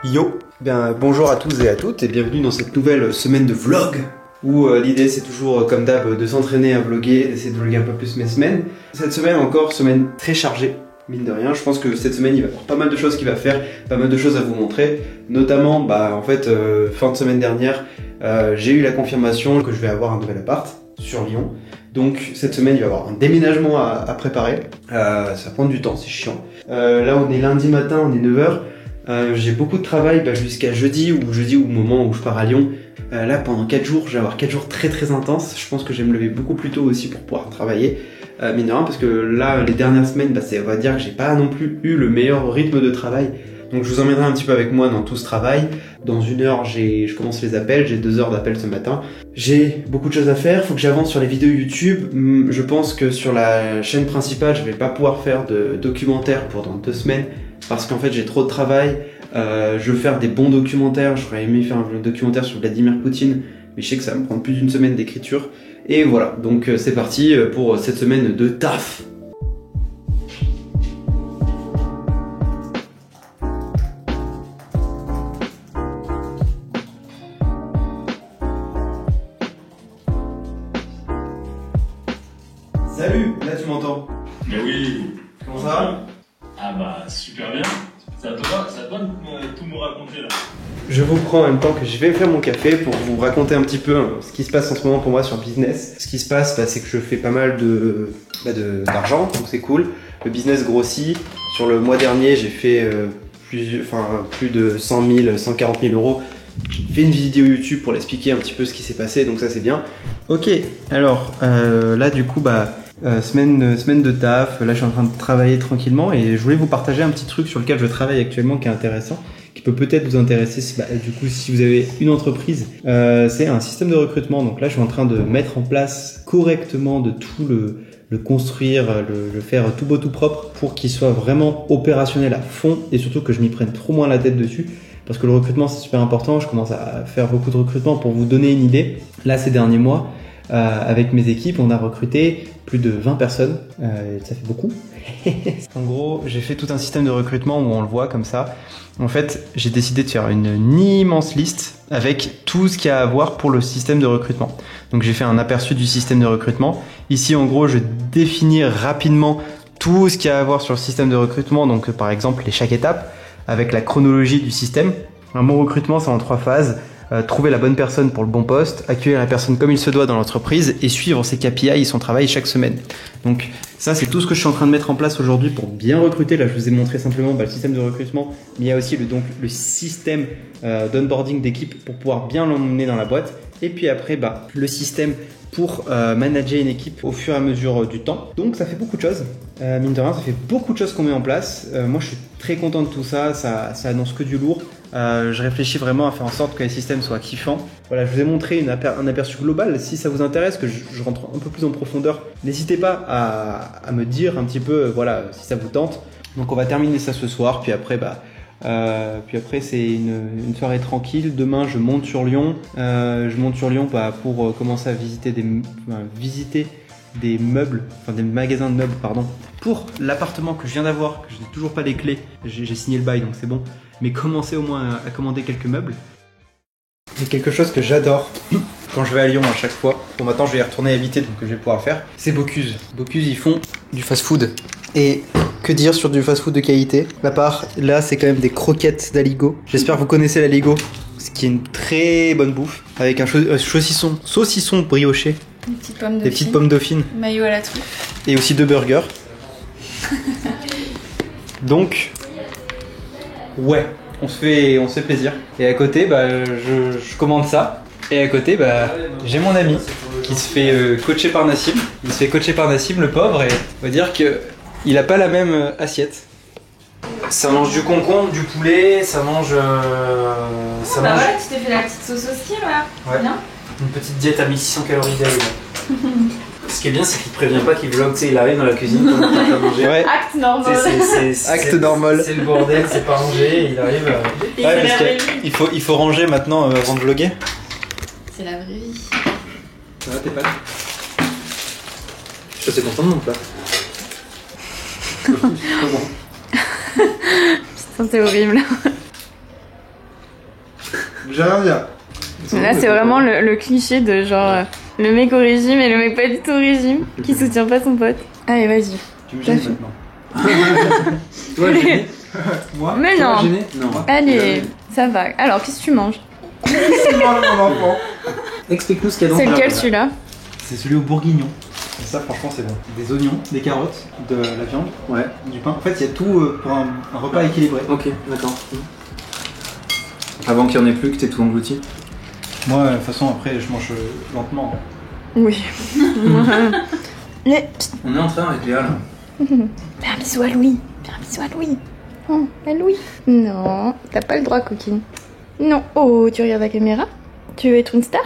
Yo, bien bonjour à tous et à toutes et bienvenue dans cette nouvelle semaine de vlog où l'idée c'est toujours comme d'hab de s'entraîner à vlogger, d'essayer de vlogger un peu plus mes semaines. Cette semaine encore, semaine très chargée, mine de rien. Je pense que cette semaine il va y avoir pas mal de choses qu'il va faire, pas mal de choses à vous montrer. Notamment, fin de semaine dernière, j'ai eu la confirmation que je vais avoir un nouvel appart sur Lyon. Donc cette semaine il va y avoir un déménagement à préparer. Ça va prendre du temps, c'est chiant. Là on est lundi matin, on est 9h. J'ai beaucoup de travail jusqu'à jeudi ou au moment où je pars à Lyon. Là pendant 4 jours, je vais avoir 4 jours très intenses. Je pense que je vais me lever beaucoup plus tôt aussi pour pouvoir travailler. Mine de rien, parce que là les dernières semaines, on va dire que j'ai pas non plus eu le meilleur rythme de travail. Donc je vous emmènerai un petit peu avec moi dans tout ce travail. Dans 1 heure, je commence les appels, j'ai 2 heures d'appels ce matin. J'ai beaucoup de choses à faire, faut que j'avance sur les vidéos YouTube. Je pense que sur la chaîne principale, je vais pas pouvoir faire de documentaire pendant 2 semaines. Parce qu'en fait j'ai trop de travail, je veux faire des bons documentaires, j'aurais aimé faire un documentaire sur Vladimir Poutine, mais je sais que ça va me prendre plus d'1 semaine d'écriture. Et voilà, donc c'est parti pour cette semaine de taf. Salut, là tu m'entends? Mais oui. Comment ça va? Ah bah super bien. Ça te va de tout me raconter là. Je vous prends en même temps que je vais faire mon café pour vous raconter un petit peu ce qui se passe en ce moment pour moi sur le business. Ce qui se passe, c'est que je fais pas mal d'argent, donc c'est cool. Le business grossit. Sur le mois dernier, j'ai fait plus de 100 000, 140 000 euros. J'ai fait une vidéo YouTube pour l'expliquer un petit peu ce qui s'est passé, donc ça c'est bien. Ok, alors là du coup semaine de taf, là je suis en train de travailler tranquillement et je voulais vous partager un petit truc sur lequel je travaille actuellement qui est intéressant, qui peut peut-être vous intéresser si vous avez une entreprise. C'est un système de recrutement, donc là je suis en train de mettre en place correctement, de tout le construire, le faire tout beau tout propre pour qu'il soit vraiment opérationnel à fond et surtout que je m'y prenne trop moins la tête dessus. Parce que le recrutement c'est super important, je commence à faire beaucoup de recrutement. Pour vous donner une idée, là ces derniers mois, avec mes équipes, on a recruté plus de 20 personnes, ça fait beaucoup. En gros, j'ai fait tout un système de recrutement où on le voit comme ça. En fait, j'ai décidé de faire une immense liste avec tout ce qu'il y a à voir pour le système de recrutement. Donc j'ai fait un aperçu du système de recrutement. Ici, en gros, je définis rapidement tout ce qu'il y a à voir sur le système de recrutement. Donc par exemple, chaque étape, avec la chronologie du système. Mon recrutement, c'est en 3 phases. Trouver la bonne personne pour le bon poste, accueillir la personne comme il se doit dans l'entreprise et suivre ses KPI et son travail chaque semaine. Donc ça, c'est tout ce que je suis en train de mettre en place aujourd'hui pour bien recruter. Là, je vous ai montré simplement le système de recrutement, mais il y a aussi le système d'onboarding d'équipe pour pouvoir bien l'emmener dans la boîte. Et puis après, le système pour manager une équipe au fur et à mesure du temps. Donc ça fait beaucoup de choses. Mine de rien, ça fait beaucoup de choses qu'on met en place. Moi, je suis très content de tout ça. Ça annonce que du lourd. Je réfléchis vraiment à faire en sorte que les systèmes soient kiffants. Voilà, je vous ai montré un aperçu global. Si ça vous intéresse, que je rentre un peu plus en profondeur, n'hésitez pas à me dire un petit peu si ça vous tente. Donc on va terminer ça ce soir, puis après c'est une soirée tranquille. Demain je monte sur Lyon. Pour commencer à visiter des meubles, des magasins de meubles, pardon. Pour l'appartement que je viens d'avoir, que je n'ai toujours pas les clés, j'ai signé le bail donc c'est bon. Mais commencer au moins à commander quelques meubles. C'est quelque chose que j'adore quand je vais à Lyon à chaque fois. Bon, maintenant je vais y retourner habiter, donc je vais pouvoir faire. C'est Bocuse. Bocuse, ils font du fast-food. Et que dire sur du fast-food de qualité? À part, là, c'est quand même des croquettes d'aligot. J'espère que vous connaissez l'aligot, ce qui est une très bonne bouffe. Avec un saucisson brioché. Des petites pommes dauphines. Maillot à la truffe. Et aussi 2 burgers. Donc, ouais, on se fait plaisir. Et à côté, je commande ça. Et à côté, j'ai mon ami qui se fait coacher par Nassim. Il se fait coacher par Nassim, le pauvre, et on va dire que il a pas la même assiette. Ça mange du concombre, du poulet, ça mange. Voilà, tu t'es fait la petite sauce au ski là. Ouais. Bien. Une petite diète à 1600 calories day. Ce qui est bien, c'est qu'il prévient pas qu'il vlog, il arrive dans la cuisine pour à manger. Ouais. Acte normal. Acte normal. C'est le bordel, c'est pas rangé, il arrive. Il faut ranger maintenant avant de vlogger. C'est la vraie vie. Ça va, t'es pas là? Je suis assez content de mon plat. Putain, c'est horrible. J'ai rien à dire. Là, c'est vraiment le cliché de genre le mec au régime et le mec pas du tout au régime qui soutient pas son pote. Allez, vas-y. Tu me gênes maintenant. Toi, gêné. Moi? Mais toi, non. Gêné non. Allez, ça va. Alors, qu'est-ce que tu manges? C'est moi, mon enfant. Explique-nous ce qu'il y a dans C'est ton lequel plat. celui-là? C'est celui au bourguignon. Et ça, franchement, c'est bon. Des oignons, des carottes, de la viande, Ouais. du pain. En fait, il y a tout pour un repas équilibré. Ok, d'accord. Avant qu'il n'y en ait plus, que t'aies tout englouti. Moi, de toute façon, après, je mange lentement. Oui. Mais, On est en train avec Léa là. fais un bisou à Louis. Fais un bisou à Louis. Oh, à Louis. Non, t'as pas le droit, coquine. Non. Oh, tu regardes la caméra? Tu veux être une star?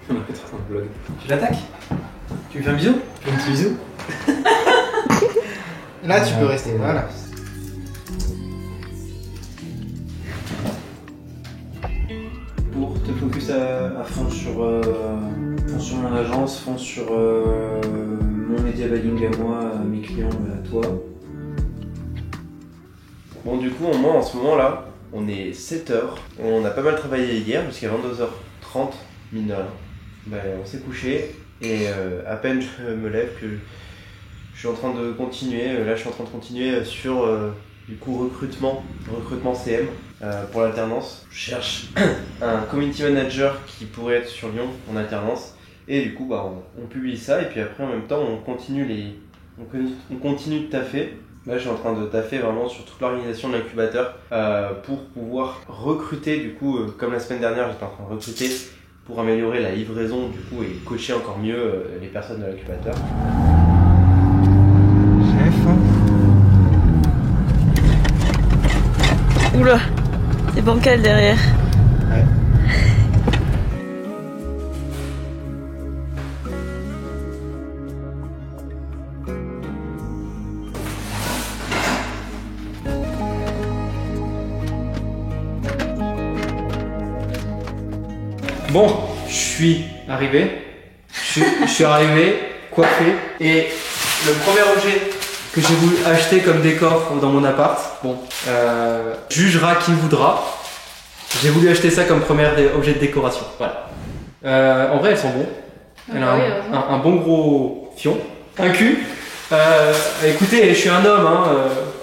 On va mettre un vlog. Tu l'attaques? Tu lui fais un bisou? Tu fais un petit bisou? Là, tu peux rester, voilà. Pour te focus à fond sur mon agence, fond sur mon media buying à moi, à mes clients, à toi. Bon, du coup, moi, en ce moment-là, on est 7h. On a pas mal travaillé hier, jusqu'à 22h30, mine de rien. Ben, on s'est couché, et à peine je me lève que je suis en train de continuer. Là, je suis en train de continuer sur, du coup, recrutement CM pour l'alternance. Je cherche un community manager qui pourrait être sur Lyon en alternance. Et du coup, bah, on publie ça, et puis après, en même temps, on continue de taffer. Là, je suis en train de taffer vraiment sur toute l'organisation de l'incubateur pour pouvoir recruter, du coup, comme la semaine dernière, j'étais en train de recruter pour améliorer la livraison, du coup, et coacher encore mieux les personnes de l'incubateur. Oula, c'est bancal derrière. Ouais. Bon, je suis arrivé. Je suis arrivé, coiffé. Et le premier objet que j'ai voulu acheter comme décor dans mon appart, bon, jugera qui voudra. J'ai voulu acheter ça comme premier objet de décoration. Voilà. En vrai, elles sont bons. Elle a un bon gros fion, un cul. Écoutez, je suis un homme, hein,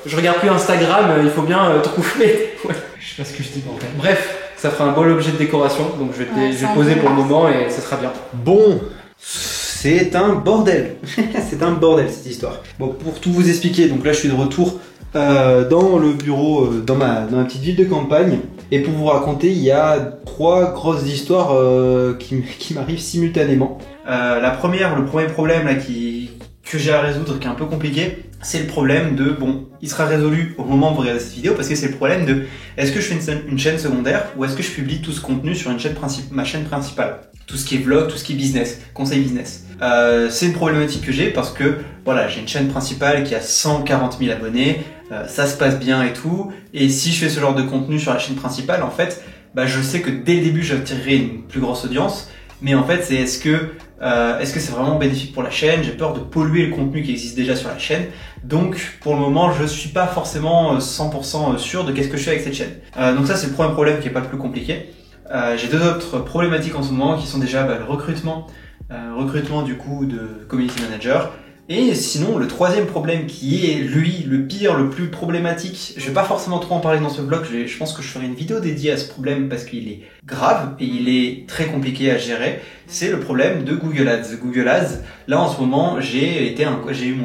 je regarde plus Instagram, il faut bien trouver. Ouais. Je sais pas ce que je dis. Bref, ça fera un bon objet de décoration, donc je vais le poser pour le moment et ça sera bien. Bon, c'est un bordel. C'est un bordel cette histoire. Bon, pour tout vous expliquer, donc là je suis de retour dans le bureau, dans ma petite ville de campagne. Et pour vous raconter, il y a 3 grosses histoires qui m'arrivent simultanément. La première, le premier problème là, que j'ai à résoudre, qui est un peu compliqué, c'est le problème de, bon, il sera résolu au moment où vous regardez cette vidéo, parce que c'est le problème de, est-ce que je fais une chaîne secondaire, ou est-ce que je publie tout ce contenu sur ma chaîne principale? Tout ce qui est vlog, tout ce qui est business, conseil business. C'est une problématique que j'ai parce que, voilà, j'ai une chaîne principale qui a 140 000 abonnés, ça se passe bien et tout, et si je fais ce genre de contenu sur la chaîne principale, en fait, bah, je sais que dès le début, j'attirerai une plus grosse audience, mais en fait, c'est est-ce que c'est vraiment bénéfique pour la chaîne? J'ai peur de polluer le contenu qui existe déjà sur la chaîne. Donc, pour le moment, je suis pas forcément 100% sûr de qu'est-ce que je fais avec cette chaîne. Donc ça, c'est le premier problème qui est pas le plus compliqué. J'ai 2 autres problématiques en ce moment qui sont déjà le recrutement du coup de community manager. Et sinon, le troisième problème qui est, lui, le pire, le plus problématique, je vais pas forcément trop en parler dans ce vlog, je pense que je ferai une vidéo dédiée à ce problème parce qu'il est grave et il est très compliqué à gérer, c'est le problème de Google Ads. Google Ads, là en ce moment, j'ai eu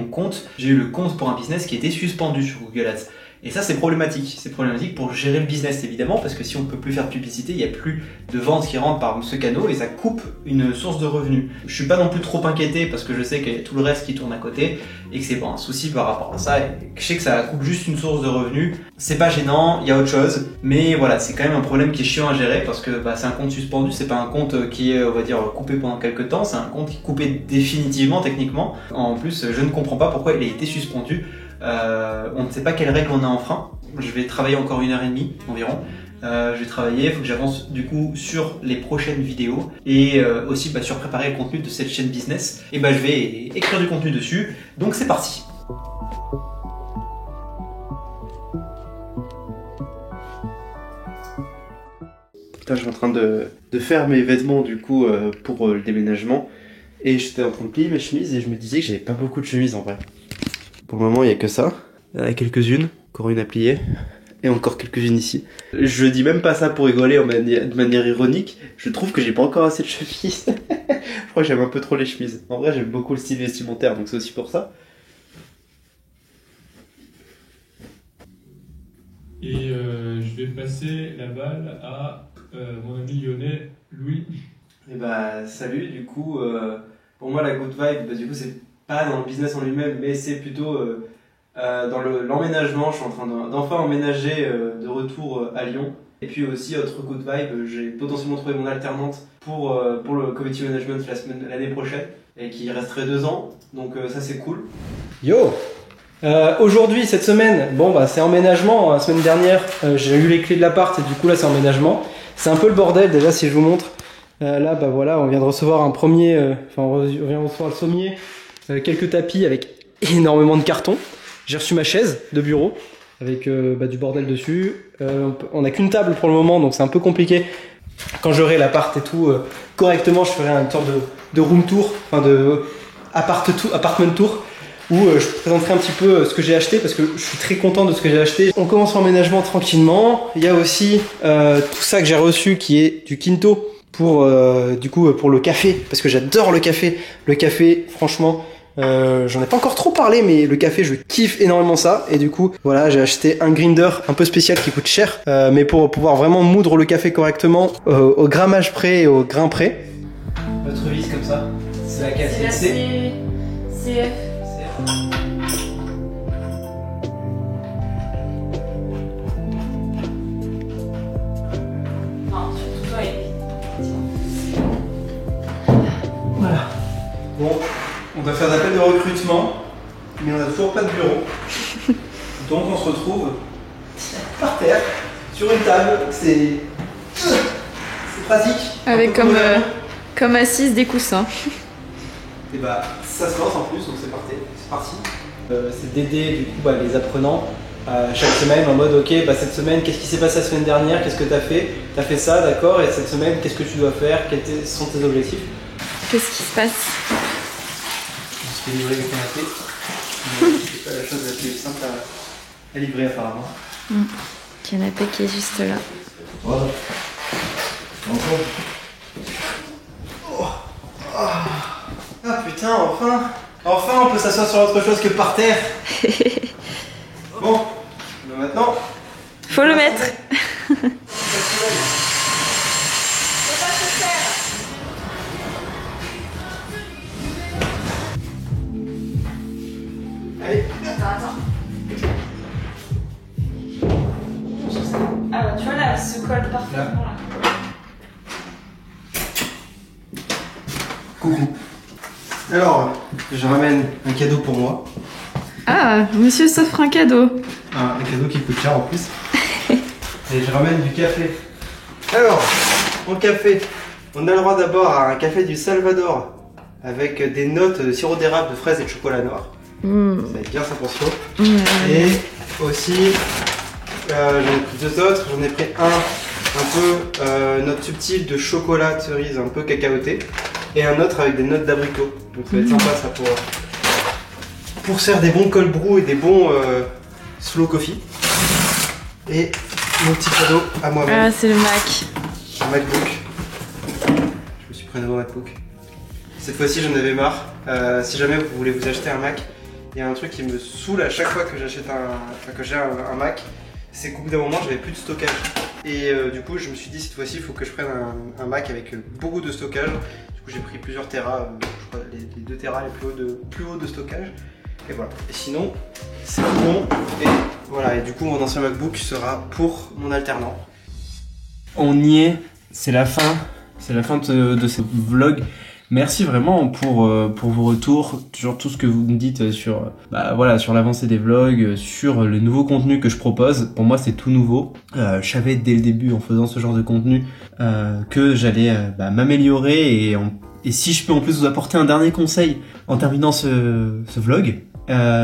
le compte pour un business qui était suspendu sur Google Ads. Et ça, c'est problématique. C'est problématique pour gérer le business, évidemment, parce que si on ne peut plus faire de publicité, il n'y a plus de ventes qui rentrent par ce canal et ça coupe une source de revenus. Je suis pas non plus trop inquiété parce que je sais qu'il y a tout le reste qui tourne à côté et que c'est pas un souci par rapport à ça. Et je sais que ça coupe juste une source de revenus. C'est pas gênant, il y a autre chose. Mais voilà, c'est quand même un problème qui est chiant à gérer parce que c'est un compte suspendu, c'est pas un compte qui est, on va dire, coupé pendant quelques temps. C'est un compte qui est coupé définitivement, techniquement. En plus, je ne comprends pas pourquoi il a été suspendu. On ne sait pas quelles règles on a enfreint. Je vais travailler encore 1h30 environ. Je vais travailler, il faut que j'avance du coup sur les prochaines vidéos et aussi sur préparer le contenu de cette chaîne business. Et je vais écrire du contenu dessus. Donc c'est parti. putain, je suis en train de faire mes vêtements du coup pour le déménagement. Et j'étais en train de plier mes chemises et je me disais que j'avais pas beaucoup de chemises en vrai. Pour le moment, il y a que ça. Il y en a quelques-unes, encore une à plier. Et encore quelques-unes ici. Je dis même pas ça pour rigoler de manière ironique. Je trouve que j'ai pas encore assez de chemises. Je crois que j'aime un peu trop les chemises. En vrai, j'aime beaucoup le style vestimentaire, donc c'est aussi pour ça. Et je vais passer la balle à mon ami lyonnais, Louis. Et bah salut, du coup pour moi la good vibe, bah, du coup c'est pas dans le business en lui-même mais c'est plutôt dans l'emménagement. Je suis en train d'enfin emménager de retour à Lyon. Et puis aussi autre good vibe, j'ai potentiellement trouvé mon alternante pour le community management l'année prochaine et qui resterait 2 ans, donc ça c'est cool. Yo aujourd'hui, cette semaine, bon bah c'est emménagement. La semaine dernière, j'ai eu les clés de l'appart et du coup là c'est emménagement. C'est un peu le bordel déjà si je vous montre. Là bah voilà, on vient de recevoir un premier, on vient de recevoir le sommier, quelques tapis avec énormément de cartons. J'ai reçu ma chaise de bureau avec du bordel dessus. On n'a qu'une table pour le moment, donc c'est un peu compliqué. Quand j'aurai l'appart et tout correctement, je ferai une sorte de room tour, enfin de apartment tour, où je présenterai un petit peu ce que j'ai acheté parce que je suis très content de ce que j'ai acheté. On commence l'emménagement tranquillement. Il y a aussi tout ça que j'ai reçu qui est du Kinto pour pour le café, parce que j'adore le café. Le café, franchement, j'en ai pas encore trop parlé, mais le café, je kiffe énormément ça. Et du coup, voilà, j'ai acheté un grinder un peu spécial qui coûte cher, mais pour pouvoir vraiment moudre le café correctement, au grammage près et au grain près. Notre vis comme ça, c'est laquelle? C'est la CF. Non, surtout toi, Voilà. Bon, on va faire d'appel de recrutement, mais on n'a toujours pas de bureau. Donc on se retrouve par terre, sur une table. C'est pratique. Avec comme assise des coussins. Et bah ça se lance en plus, donc c'est parti. C'est d'aider du coup les apprenants chaque semaine en mode ok, cette semaine qu'est-ce qui s'est passé la semaine dernière, qu'est-ce que t'as fait? T'as fait ça, d'accord, et cette semaine qu'est-ce que tu dois faire, quels sont tes objectifs? Qu'est-ce qui se passe? On se fait livrer le canapé. C'est pas la chose la plus simple à livrer apparemment. Canapé qui est juste là. Voilà. Encore. Ah putain, enfin on peut s'asseoir sur autre chose que par terre. Bon, maintenant... Faut le mettre. Allez. Attends. Ah bah tu vois là, elle se colle parfaitement là. Coucou. Alors, je ramène un cadeau pour moi. Ah, monsieur s'offre un cadeau. Un cadeau qui coûte cher en plus. Et je ramène du café. Alors, en café, on a le droit d'abord à un café du Salvador avec des notes de sirop d'érable, de fraises et de chocolat noir. Ça va être bien sa portion. Et aussi, j'en ai pris 2 autres. J'en ai pris un peu note subtile de chocolat cerise un peu cacaoté. Et un autre avec des notes d'abricot. Donc ça va être sympa ça pour faire des bons cold brew et des bons slow coffee. Et mon petit cadeau à moi-même. Ah, c'est le Mac. Un MacBook. Je me suis pris un nouveau MacBook. Cette fois-ci j'en avais marre. Si jamais vous voulez vous acheter un Mac, il y a un truc qui me saoule à chaque fois que j'achète que j'ai un Mac, c'est qu'au bout d'un moment j'avais plus de stockage. Et du coup je me suis dit cette fois-ci il faut que je prenne un Mac avec beaucoup de stockage. Du coup j'ai pris plusieurs Tera, je crois les 2 Tera les plus hauts de stockage. Et voilà. Et sinon c'est bon. Et voilà. Et du coup mon ancien MacBook sera pour mon alternant. On y est. C'est la fin. C'est la fin de ce vlog. Merci vraiment pour vos retours, sur tout ce que vous me dites sur sur l'avancée des vlogs, sur le nouveau contenu que je propose. Pour moi c'est tout nouveau. Je savais dès le début en faisant ce genre de contenu que j'allais m'améliorer et si je peux en plus vous apporter un dernier conseil en terminant ce vlog,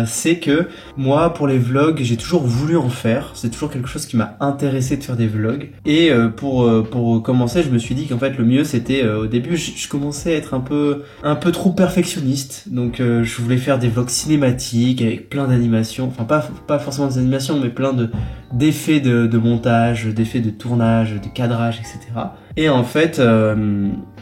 c'est que moi, pour les vlogs, j'ai toujours voulu en faire. C'est toujours quelque chose qui m'a intéressé de faire des vlogs. Et pour commencer, je me suis dit qu'en fait, le mieux, c'était au début, je commençais à être un peu trop perfectionniste. Donc, je voulais faire des vlogs cinématiques avec plein d'animations. Enfin, pas forcément des animations, mais plein d'effets de montage, d'effets de tournage, de cadrage, etc. Et en fait,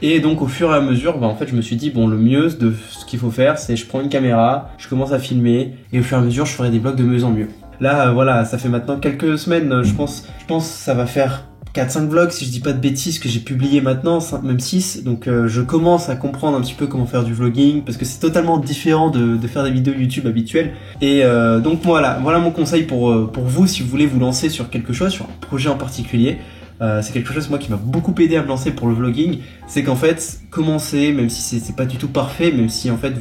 et donc au fur et à mesure, en fait, je me suis dit bon, le mieux de ce qu'il faut faire, c'est je prends une caméra, je commence à filmer, et au fur et à mesure, je ferai des vlogs de mieux en mieux. Là, voilà, ça fait maintenant quelques semaines, je pense ça va faire 4-5 vlogs, si je dis pas de bêtises, que j'ai publié maintenant, même 6. Donc je commence à comprendre un petit peu comment faire du vlogging, parce que c'est totalement différent de faire des vidéos YouTube habituelles. Et donc voilà mon conseil pour vous, si vous voulez vous lancer sur quelque chose, sur un projet en particulier. C'est quelque chose moi qui m'a beaucoup aidé à me lancer pour le vlogging, c'est qu'en fait commencer, même si c'est pas du tout parfait, même si en fait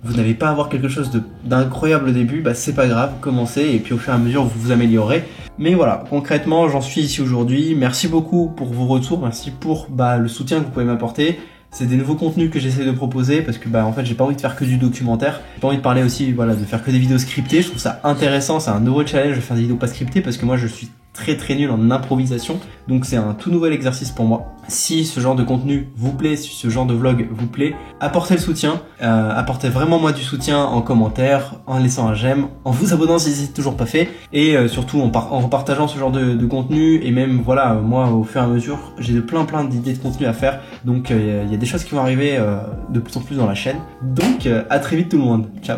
vous n'avez pas à avoir quelque chose d'incroyable au début, bah c'est pas grave, commencez et puis au fur et à mesure vous vous améliorez. Mais voilà, concrètement j'en suis ici aujourd'hui. Merci beaucoup pour vos retours, merci pour le soutien que vous pouvez m'apporter. C'est des nouveaux contenus que j'essaie de proposer parce que en fait j'ai pas envie de faire que du documentaire. J'ai pas envie de parler aussi de faire que des vidéos scriptées. Je trouve ça intéressant, c'est un nouveau challenge de faire des vidéos pas scriptées parce que moi je suis très nul en improvisation. Donc c'est un tout nouvel exercice pour moi. Si ce genre de contenu vous plaît, si ce genre de vlog vous plaît, apportez le soutien, apportez vraiment moi du soutien en commentaire, en laissant un j'aime, en vous abonnant si c'est toujours pas fait, et surtout en partageant ce genre de contenu. Et même voilà, moi au fur et à mesure j'ai plein d'idées de contenu à faire, donc il y a des choses qui vont arriver de plus en plus dans la chaîne. Donc à très vite tout le monde, ciao.